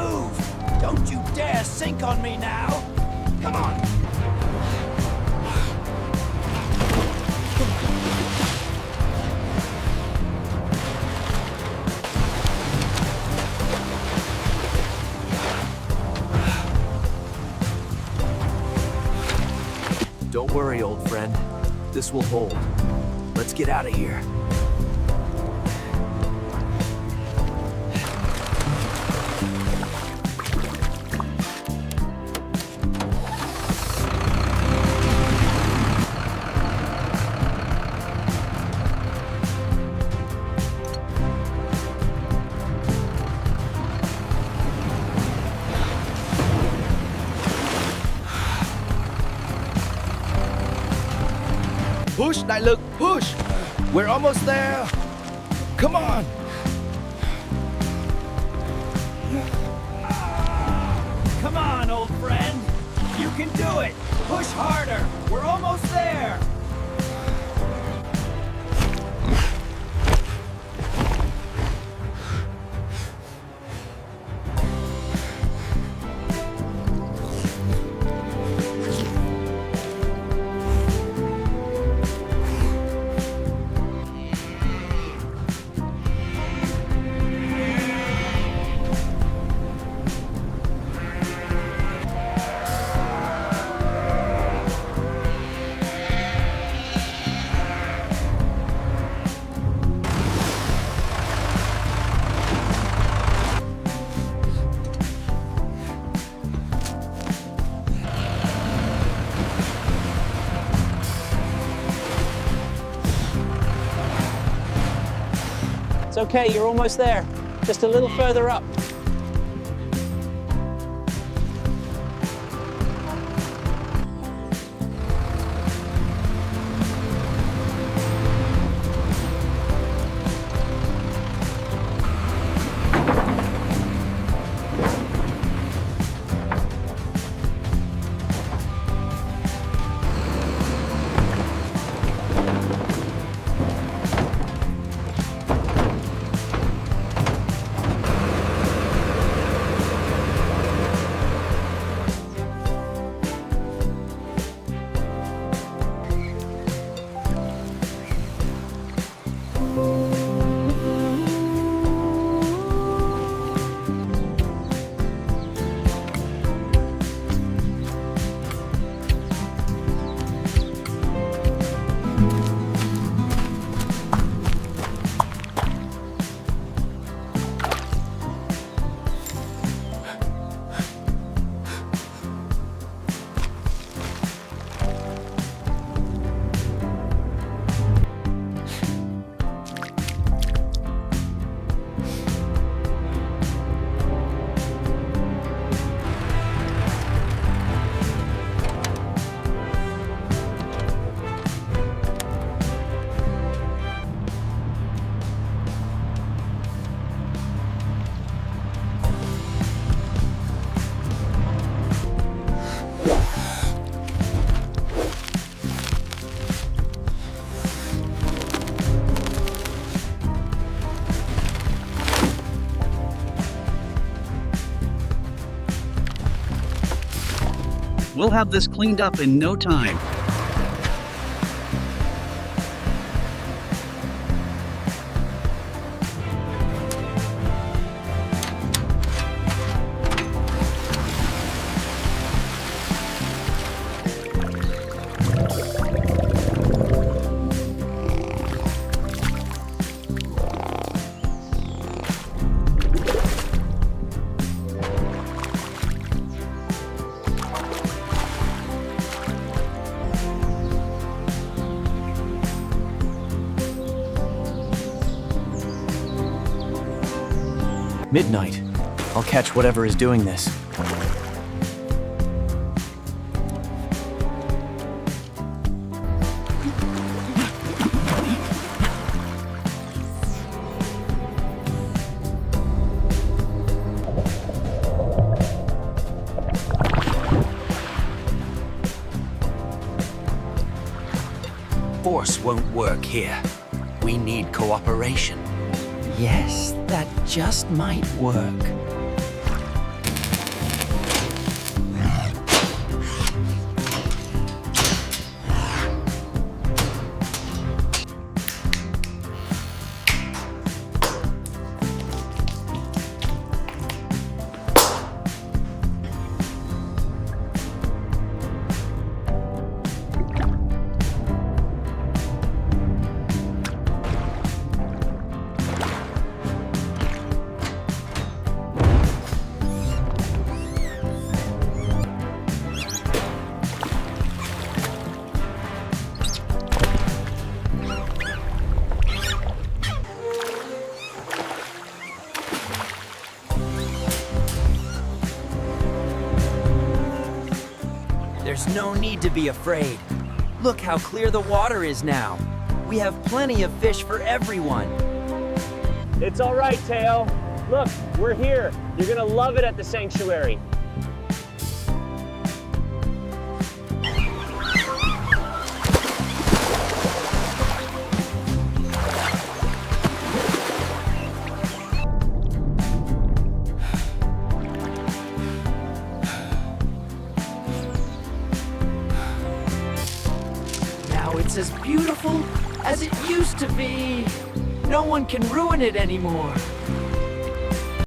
move! Don't you dare sink on me now! Come on! Don't worry, old friend. This will hold. Let's get out of here. Push, đại lực, push! We're almost there! Come on! Come on, old friend! You can do it! Push harder! We're almost there! It's okay, you're almost there. Just a little further up. We'll have this cleaned up in no time. Midnight. I'll catch whatever is doing this. Force won't work here. We need cooperation. Yes, that just might work. There's no need to be afraid. Look how clear the water is now. We have plenty of fish for everyone. It's all right, Teo. Look, we're here. You're gonna love it at the sanctuary. Now it's as beautiful as it used to be. No one can ruin it anymore.